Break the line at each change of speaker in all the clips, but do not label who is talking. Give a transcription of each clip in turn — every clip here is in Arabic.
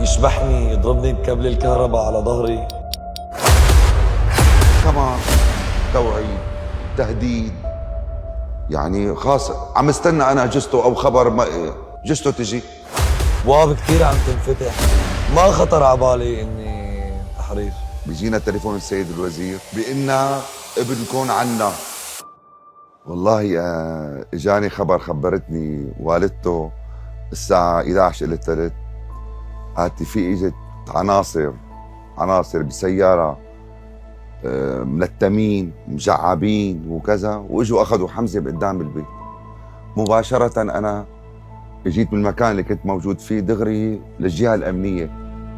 يشبحني يضربني بكابل الكهرباء على ظهري.
كمان توعيد، تهديد. يعني خاص عم استنى انا جثته او خبر جثته تجي.
ابواب كثير عم تنفتح، ما خطر على بالي اني تحرير.
بيجينا تليفون السيد الوزير بإن ابنكم عنا. والله اجاني خبر، خبرتني والدته الساعة 11 إلى 3 هاتي في اجت عناصر بسيارة ملتمين مجعبين وكذا، واجوا اخذوا حمزة قدام البيت. مباشرة انا اجيت من المكان اللي كنت موجود فيه دغري للجهة الأمنية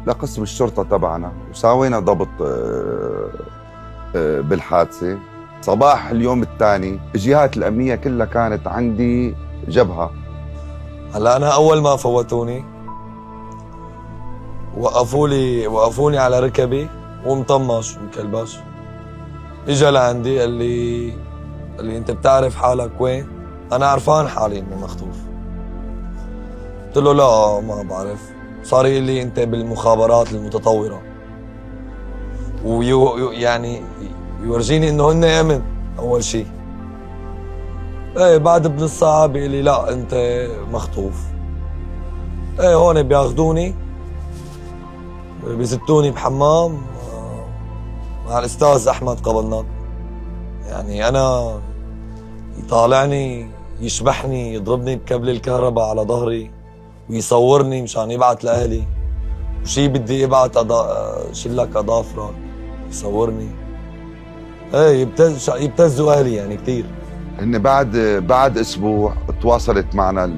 لقسم الشرطة تبعنا، وساوينا ضبط بالحادثة. صباح اليوم الثاني الجهات الأمنية كلها كانت عندي جبهة.
هلا انا اول ما فوتوني وقفوني على ركبي ومطمش ومكلبش. اجا لعندي قال لي انت بتعرف حالك وين؟ انا عرفان حالي اني مخطوف. قلت له لا ما بعرف. صار يقول لي انت بالمخابرات المتطوره، يعني يورجيني انه هن امن اول شيء. ايه بعد بنص ساعه بيقول لي لا انت مخطوف. ايه هون بياخذوني بيزتوني بحمام مع الاستاذ احمد قبلناط. يعني انا يطالعني يشبحني يضربني بكابل الكهرباء على ظهري ويصورني مشان يبعت لاهلي، وشي بدي ابعت شلك اظافرك يصورني. ايه يبتزوا اهلي يعني كثير.
هن بعد اسبوع تواصلت معنا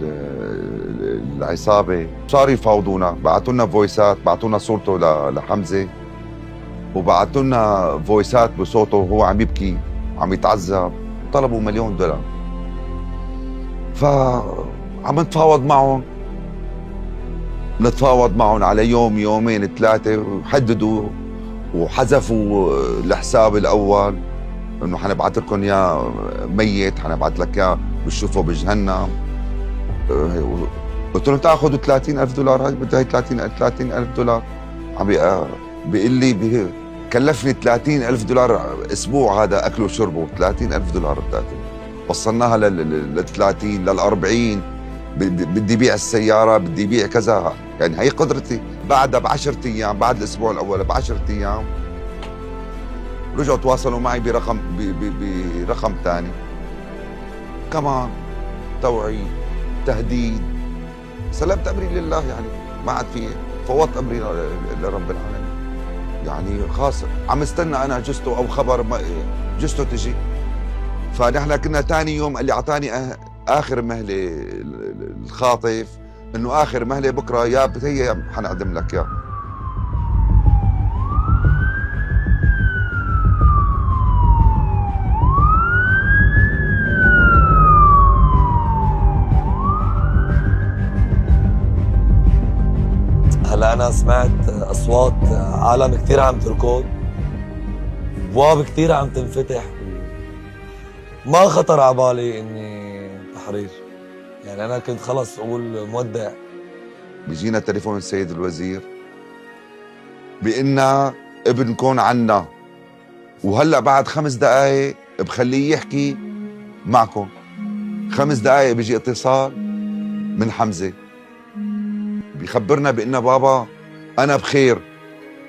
العصابه، صاروا يفاوضونا، بعثوا لنا فويسات، بعثوا لنا صورته لحمزه، وبعثوا لنا فويسات بصوته وهو عم يبكي عم يتعذب، طلبوا $1,000,000. فعم نتفاوض معهم على يوم يومين 3، وحددوا وحذفوا الحساب الاول انه حنبعث لكم اياه ميت، حنبعث لك اياه بتشوفه بجهنم. قلت لهم تاخذوا $30,000. هاي بدي هي $30,000. عم بيقول لي كلفني $30,000 اسبوع هذا اكله وشربه. $30,000 وصلناها لل 30 لل 40. بدي بيع السياره، بدي بيع كذا. يعني هي قدرتي. بعدها ب10 ايام، بعد الاسبوع الاول ب10 ايام رجعوا تواصلوا معي برقم ثاني. كمان توعيد، تهديد. سلمت امري لله، يعني ما عاد في، فوضت امري لرب العالمين. يعني خاص عم استنى انا جثته او خبر جثته تجي. فنحن كنا ثاني يوم اللي اعطاني اخر مهله الخاطف انه اخر مهله بكره يا هي حنقدم لك يا.
هلا انا سمعت اصوات عالم كثير عم تركض، ابواب كثير عم تنفتح، ما خطر على بالي اني تحرير. يعني انا كنت خلص اقول مودع.
بيجينا تليفون السيد الوزير بإن ابنكم عنا، وهلا بعد 5 دقائق بخليه يحكي معكم. 5 دقائق بيجي اتصال من حمزه بيخبرنا بأن بابا أنا بخير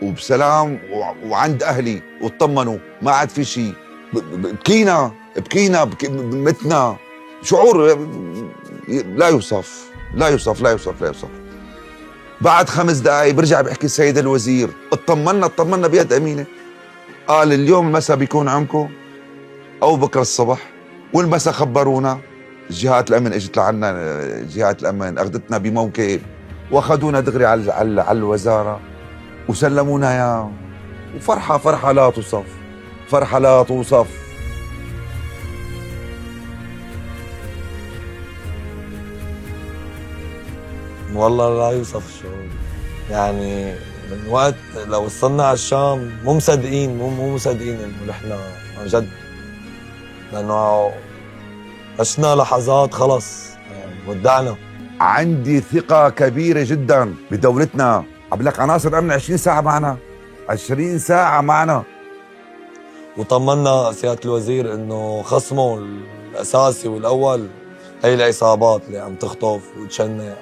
وبسلام وعند أهلي واطمنوا، ما عاد في شيء. بكينا متنا. شعور لا يوصف. بعد 5 دقائق برجع بيحكي السيد الوزير اطمنا بيد أمينة. قال اليوم المساء بيكون عمكم أو بكرة الصبح. والمساء خبرونا جهات الأمن، اجت لعنا جهات الأمن أخذتنا بموكب واخذونا دغري على الوزارة وسلمونا اياه. وفرحة لا توصف.
والله لا يوصف الشعور. يعني من وقت لو وصلنا على الشام مو مصدقين انه نحن عن جد، لانه عشنا لحظات خلص يعني ودعنا.
عندي ثقة كبيرة جدا بدولتنا، عم لك عناصر امن 20 ساعه معنا، 20 ساعه معنا.
وطمنا سيادة الوزير انه خصمه الاساسي والاول هي العصابات اللي عم تخطف وتشنع